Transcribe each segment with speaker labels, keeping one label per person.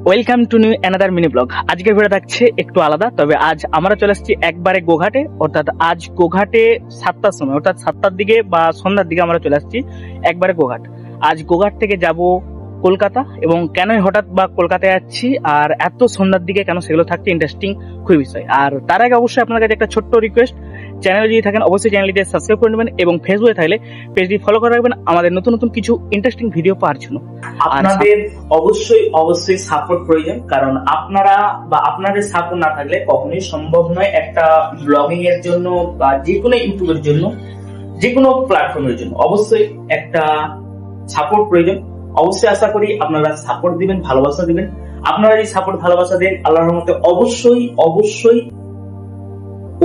Speaker 1: Welcome to new another mini blog. আজকের video থাকছে একটু আলাদা, তবে আজ আমরা চলে আসছি একবারে গোঘাটে। অর্থাৎ আজ গোঘাটে 7টার সময়, অর্থাৎ 7টার দিকে বা সন্ধ্যার দিকে আমরা চলে আসছি একবারে গোঘাট। আজ গোঘাট থেকে যাব কলকাতা, এবং কেনই হঠাৎ বা কলকাতায় যাচ্ছি আর এত সন্ধ্যার দিকে কেন, সেগুলো থাকছে ইন্টারেস্টিং খুবই বিষয়। আর তার আগে অবশ্যই আপনার কাছে একটা ছোট্ট রিকোয়েস্ট, চ্যানেলে যদি থাকেন অবশ্যই চ্যানেলটিতে সাবস্ক্রাইব করে নেবেন, এবং ফেসবুকে থাকলে পেজটি ফলো করে রাখবেন আমাদের নতুন নতুন কিছু ইন্টারেস্টিং ভিডিও পাওয়ার জন্য।
Speaker 2: আপনাদের অবশ্যই সাপোর্ট প্রয়োজন, কারণ আপনারা বা আপনাদের সাপোর্ট না থাকলে কখনোই সম্ভব নয় একটা ব্লগিং এর জন্য বা যে কোনো ইউটিউবের জন্য, যে কোনো প্ল্যাটফর্মের জন্য অবশ্যই একটা সাপোর্ট প্রয়োজন। অবশ্যই আশা করি আপনারা সাপোর্ট দিবেন, ভালোবাসা দিবেন। আপনারা এই সাপোর্ট ভালোবাসা দেন, আল্লাহর রহমতে অবশ্যই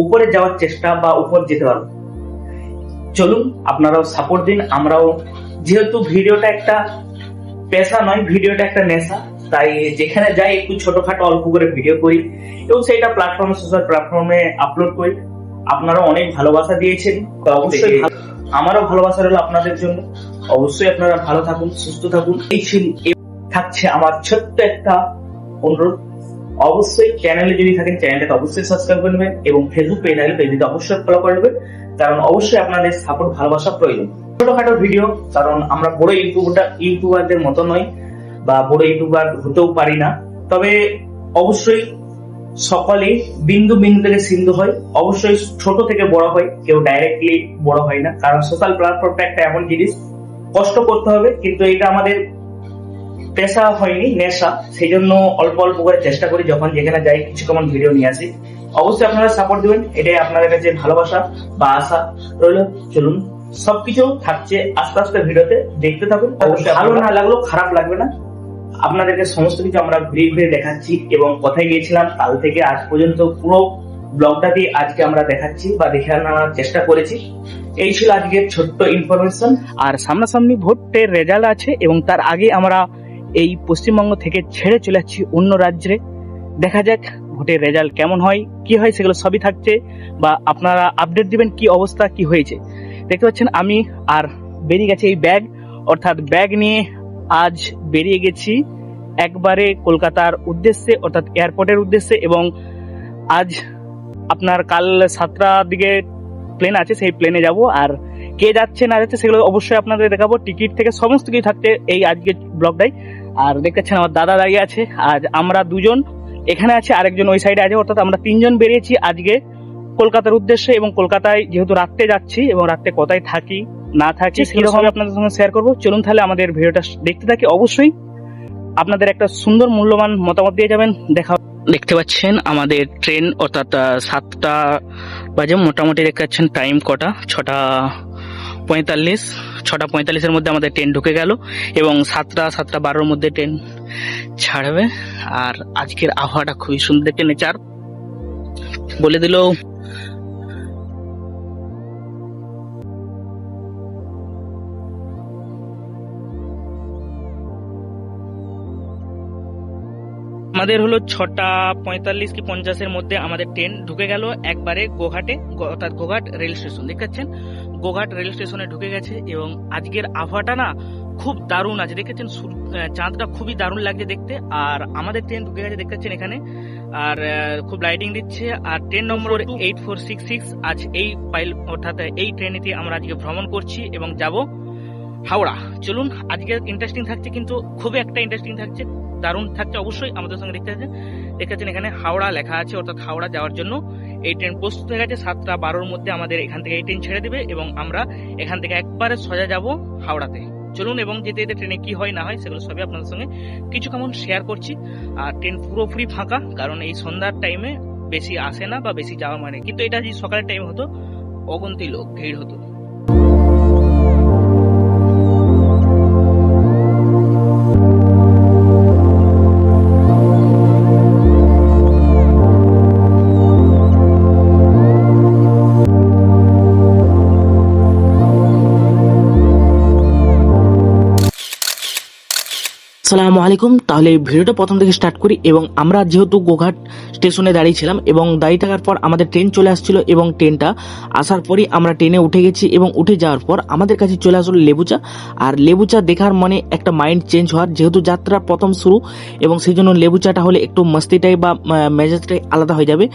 Speaker 2: উপরে যাওয়ার চেষ্টা বা উপর যেতে পারবো। চলুন আপনারাও সাপোর্ট দিন। আমরাও, যেহেতু ভিডিওটা একটা পেশা নয়, ভিডিওটা একটা নেশা, তাই যেখানে যাই একটু ছোটখাটো অল্প করে ভিডিও করি এবং সেইটা সোশ্যাল প্ল্যাটফর্মে আপলোড করি। আপনারা অনেক ভালোবাসা দিয়েছেন, তো অবশ্যই আমারও ভালোবাসা রইল আপনাদের জন্য। অবশ্যই আপনারা ভালো থাকুন, সুস্থ থাকুন। এই থাকছে আমার ছোট্ট একটা অনুরোধ, অবশ্যই চ্যানেলে যদি থাকেন চ্যানেলটাকে অবশ্যই সাবস্ক্রাইব করে নেবেন, এবং ফেসবুক পেজ থাকলে পেজটিতে অবশ্যই ফলো করে নেবেন, কারণ অবশ্যই আপনাদের সাপোর্ট ভালোবাসা প্রয়োজন। ছোটখাটো ভিডিও, কারণ আমরা বড় ইউটিউবারদের মতো নয় বা বড় ইউটিউবার হতেও পারি না, তবে অবশ্যই সকলে বিন্দু বিন্দু থেকে সিন্ধু হয়। অবশ্যই ছোট থেকে বড় হয়, কেউ ডাইরেক্টলি বড় হয় না, কারণ সোশ্যাল প্ল্যাটফর্মটা একটা এমন জিনিস, কষ্ট করতে হবে, কিন্তু এটা আমাদের পেশা হয়নি, নেশা। সেই জন্য অল্প অল্প করে চেষ্টা করি, যখন যেখানে যাই কিছু কমন ভিডিও নিয়ে আসি। অবশ্যই আপনারা সাপোর্ট দিবেন, এটাই আপনাদের কাছে ভালোবাসা বা আশা রইল। চলুন, সবকিছু থাকছে আস্তে আস্তে ভিডিওতে, দেখতে থাকুন। ভালো না লাগলেও খারাপ লাগবে না, আপনাদেরকে সমস্ত কিছু আমরা ঘুরে ঘুরে দেখাচ্ছি, এবং কোথায় গিয়েছিলাম কাল থেকে আজ পর্যন্ত পুরো ব্লগটাকে আজকে আমরা দেখাচ্ছি বা দেখে আনার চেষ্টা করেছি। এই ছিল আজকের ছোট্ট ইনফরমেশন।
Speaker 1: আর সামনাসামনি ভোটের রেজাল্ট আছে, এবং তার আগে আমরা এই পশ্চিমবঙ্গ থেকে ছেড়ে চলে যাচ্ছি অন্য রাজ্যে। দেখা যাক ভোটের রেজাল্ট কেমন হয়, কি হয়, সেগুলো সবই থাকছে, বা আপনারা আপডেট দিবেন কি অবস্থা কি হয়েছে। দেখতে পাচ্ছেন আমি আর বেরিয়ে গেছে এই ব্যাগ, অর্থাৎ ব্যাগ নিয়ে আজ বেরিয়ে গেছি একবারে কলকাতার উদ্দেশ্যে, অর্থাৎ এয়ারপোর্টের উদ্দেশ্যে। এবং আজ আপনার কাল 7টার দিকে প্লেন আছে, সেই প্লেনে যাব। আর কে যাচ্ছে না যাচ্ছে সেগুলো অবশ্যই আপনাদের দেখাবো, টিকিট থেকে সমস্ত কিছু থাকছে এই আজকের ব্লগটাই। আর দেখতেছেন আমার দাদা দাঁড়িয়ে আছে, আজ আমরা দুজন এখানে আছে, আরেকজন ওই সাইডে আছে, অর্থাৎ আমরা তিনজন বেরিয়েছি আজকে কলকাতার উদ্দেশ্যে। এবং কলকাতায় যেহেতু রাত্রে যাচ্ছি, এবং রাত্রে কোথায় থাকি না থাকি সেগুলো আমি আপনাদের সঙ্গে শেয়ার করবো। চলুন তাহলে আমাদের ভিডিওটা দেখতে থাকি। অবশ্যই আপনাদের একটা সুন্দর মূল্যবান মতামত দিয়ে যাবেন। দেখতে পাচ্ছেন আমাদের ট্রেন, অর্থাৎ 7টা বাজে মোটামুটি। দেখতে পাচ্ছেন টাইম কটা, 6:45। 6:45-এর মধ্যে আমাদের ট্রেন ঢুকে গেল, এবং 7:12-র মধ্যে ট্রেন ছাড়বে। আর আজকের আবহাওয়াটা খুবই সুন্দর, দেখতে নেচার বলে দিল। আমাদের হলো 6:45 কি 50-এর মধ্যে আমাদের ট্রেন ঢুকে গেল একবারে গোঘাটে, অর্থাৎ গোঘাট রেল স্টেশন। দেখতে পাচ্ছেন গোঘাট রেল স্টেশনে ঢুকে গেছে, এবং আজকের আবহাওয়াটা না খুব দারুণ আছে। দেখেছেন চাঁদটা খুবই দারুণ লাগছে দেখতে। আর আমাদের ট্রেন ঢুকে গেছে, দেখতে পাচ্ছেন এখানে, আর খুব লাইটিং দিচ্ছে। আর ট্রেন নম্বর 8466। আজ এই অর্থাৎ এই ট্রেনেতে আমরা আজকে ভ্রমণ করছি এবং যাব হাওড়া। চলুন, আজকে ইন্টারেস্টিং থাকছে, কিন্তু খুবই একটা ইন্টারেস্টিং থাকছে, দারুণ থাকছে। অবশ্যই আমাদের সঙ্গে দেখতেছেন এখানে হাওড়া লেখা আছে, অর্থাৎ হাওড়া যাওয়ার জন্য এই ট্রেন প্রস্তুত হয়ে গেছে। 7:12-র মধ্যে আমাদের এখান থেকে এই ট্রেন ছেড়ে দিবে, এবং আমরা এখান থেকে একবারে সোজা যাব হাওড়াতে। চলুন, এবং যেতে যেতে ট্রেনে কি হয় না হয় সেগুলো সবই আপনাদের সঙ্গে কিছু কেমন শেয়ার করছি। আর ট্রেন পুরোপুরি ফাঁকা, কারণ এই সন্ধ্যার টাইমে বেশি আসে না বা বেশি যাওয়া মানে, কিন্তু এটা যদি সকালের টাইম হতো অগন্তি লোক ভিড় হতো। আসসালামু আলাইকুম। তাহলে ভিডিওটা প্রথম থেকে স্টার্ট করি। এবং আমরা যেহেতু গোঘাট স্টেশনে দাঁড়িয়েছিলাম এবং দাঁড়িয়ে থাকার পর আমাদের ট্রেন চলে আসছিল এবং ট্রেনটা আসার পরই আমরা ট্রেনে উঠে গেছি এবং উঠে যাওয়ার পর আমাদের কাছে চলে আসলো লেবুচা। আর লেবুচা দেখার মানে একটা মাইন্ড চেঞ্জ হওয়ার, যেহেতু যাত্রা প্রথম শুরু এবং সেই জন্য লেবুচাটা হলে একটু মস্তিটাই বা মেজাজটাই আলাদা হয়ে যাবে।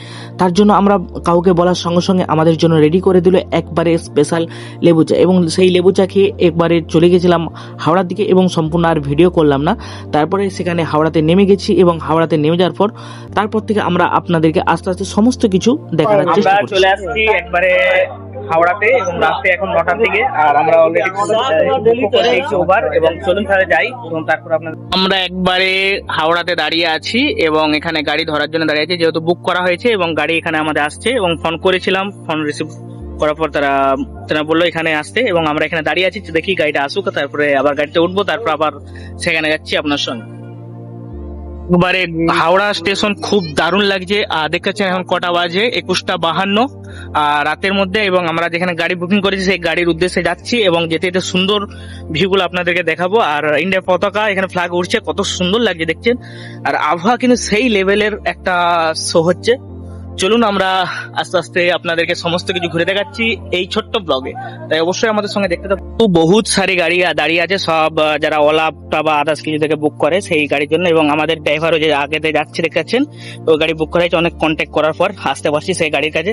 Speaker 1: তার জন্য আমরা কাউকে বলার সঙ্গে সঙ্গে আমাদের জন্য রেডি করে দিল একবারে স্পেশাল লেবুচা এবং সেই লেবুচা খেয়ে একবারে চলে গেছিলাম হাওড়ার দিকে এবং সম্পূর্ণ আর ভিডিও করলাম না। তারপরে সেখানে হাওড়াতে নেমে গেছি এবং হাওড়াতে নেমে যাওয়ার পর তারপর থেকে আমরা আপনাদেরকে আস্তে আস্তে সমস্ত কিছু দেখানোর চেষ্টা করছি। চলে আসছি একবারে হাওড়াতে এবং রাস্তায় এখন 9টার দিকে, আর আমরা অলরেডি ওভার এবং চলুন তাহলে যাই এবং তারপর আপনার আমরা একবারে হাওড়াতে দাঁড়িয়ে আছি এবং এখানে গাড়ি ধরার জন্য দাঁড়িয়ে আছি, যেহেতু বুক করা হয়েছে এবং গাড়ি এখানে আমাদের আসছে এবং ফোন করেছিলাম, ফোন রিসিভ করার পর তারা বললো এখানে আসতে এবং আমরা এখানে দাঁড়িয়ে আছি। দেখি গাড়িটা আসুক, তারপরে আবার গাড়িতে উঠবো, তারপর আবার সেখানে যাচ্ছি আপনার সঙ্গে। একবারে হাওড়া স্টেশন খুব দারুণ লাগছে। আর দেখতে পাচ্ছেন এখন কটা বাজে, 21:52 রাতের মধ্যে, এবং আমরা যেখানে গাড়ি বুকিং করেছি সেই গাড়ির উদ্দেশ্যে যাচ্ছি এবং যেতে যেতে সুন্দর ভিউগুলো আপনাদেরকে দেখাবো। আর ইন্ডিয়ার পতাকা এখানে ফ্ল্যাগ উঠছে, কত সুন্দর লাগছে দেখছেন। আর আবহাওয়া কিন্তু সেই লেভেলের একটা শো হচ্ছে। চলুন আমরা আস্তে আস্তে আপনাদেরকে সমস্ত কিছু ঘুরে দেখাচ্ছি এই ছোট্ট ব্লগে, তাই অবশ্যই আমাদের সঙ্গে দেখতে থাকুন। বহুত সারি গাড়ি দাঁড়িয়ে আছে, সব যারা ওলা বা আদার্স কিছু থেকে বুক করে সেই গাড়ির জন্য, এবং আমাদের ড্রাইভারও যে আগেতে যাচ্ছে দেখতে পাচ্ছেন, ওই গাড়ি বুক করা হয়েছে। অনেক কন্ট্যাক্ট করার পর আসতে পারছি সেই গাড়ির কাছে।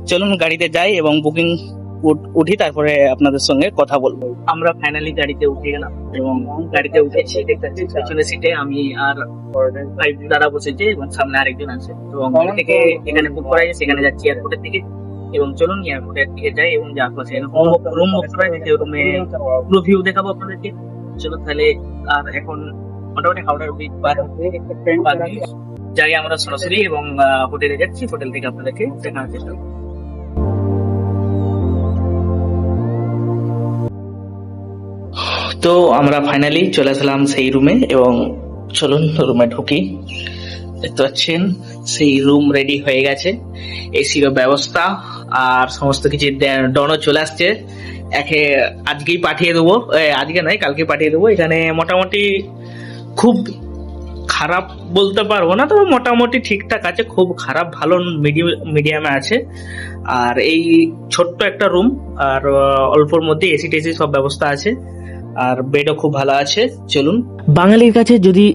Speaker 1: চলুন গাড়িতে যাই এবং বুকিং উঠি, তারপরে আপনাদের সঙ্গে কথা বলবো। আমরা ফাইনালি গাড়িতে উঠে গেলাম এবং গাড়িতে উঠেছি, দেখতে পাচ্ছি পেছনের সিটে আমি আর দাদা বসেছে এবং সামনে আরেকজন আছে। এবং থেকে এখানে বুক করা হয়েছে, সেখানে যাচ্ছি এয়ারপোর্টের দিকে। এবং চলুন এয়ারপোর্টের দিকে যাই এবং যার পাশে রুম বুক করা হয়েছে, রুমে পুরো ভিউ দেখাবো আপনাদেরকে। চলুন তাহলে। আর এখন মোটামুটি হাওড়ার ব্রিজ পার হয়ে যাই আমরা সরাসরি এবং হোটেলে যাচ্ছি, হোটেল থেকে আপনাদেরকে দেখানোর চেষ্টা করবো। তো আমরা ফাইনালি চলে আসলাম সেই রুমে এবং চলুন রুমে ঢুকি। দেখতে পাচ্ছেন সেই রুম রেডি হয়ে গেছে, এসির ব্যবস্থা আর সমস্ত কিছু। ডনও চলে আসছে, আজকেই পাঠিয়ে দেবো, আজকে নয় কালকে পাঠিয়ে দেবো। এখানে মোটামুটি খুব খারাপ বলতে পারবো না, তবে মোটামুটি ঠিকঠাক আছে, খুব খারাপ ভালো মিডিয়ামে আছে। আর এই ছোট্ট একটা রুম, আর অল্পর মধ্যে এসি টেসি সব ব্যবস্থা আছে, আর বেডও খুব ভালো আছে। চলুন, বাঙালির কাছে যদি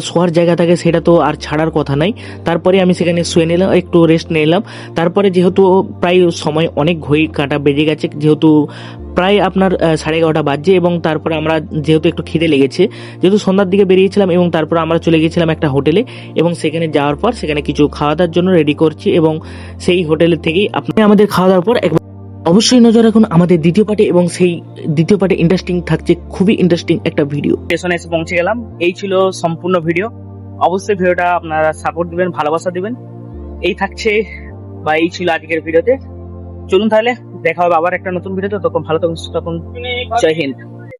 Speaker 1: শোয়ার জায়গা থাকে সেটা তো আর ছাড়ার কথা নাই। তারপরে আমি সেখানে শুয়ে নিলাম, একটু রেস্ট নিলাম। তারপরে যেহেতু প্রায় সময় অনেক ঘড়ি কাঁটা বেজে গেছে, যেহেতু প্রায় আপনার 11:30 বাজছে, এবং তারপরে আমরা যেহেতু একটু খিদে লেগেছে, যেহেতু সন্ধ্যার দিকে বেরিয়েছিলাম, এবং তারপর আমরা চলে গিয়েছিলাম একটা হোটেলে এবং সেখানে যাওয়ার পর সেখানে কিছু খাওয়া দাওয়ার জন্য রেডি করছি এবং সেই হোটেলের থেকেই আপনি আমাদের খাওয়া দাওয়ার পর অবশ্যই নজর রাখুন আমাদের দ্বিতীয় পার্টে, এবং সেই দ্বিতীয় পার্টে ইন্টারেস্টিং থাকছে, খুবই ইন্টারেস্টিং একটা ভিডিও। স্টেশনে এসে পৌঁছে গেলাম, এই ছিল সম্পূর্ণ ভিডিও। অবশ্যই ভিডিওটা আপনারা সাপোর্ট দিবেন, ভালোবাসা দিবেন। এই থাকছে বা এই ছিল আজকের ভিডিওতে। চলুন তাহলে দেখা হবে আবার একটা নতুন ভিডিওতে। তখন ভালো থাকুন, তখন জয় হিন্দ।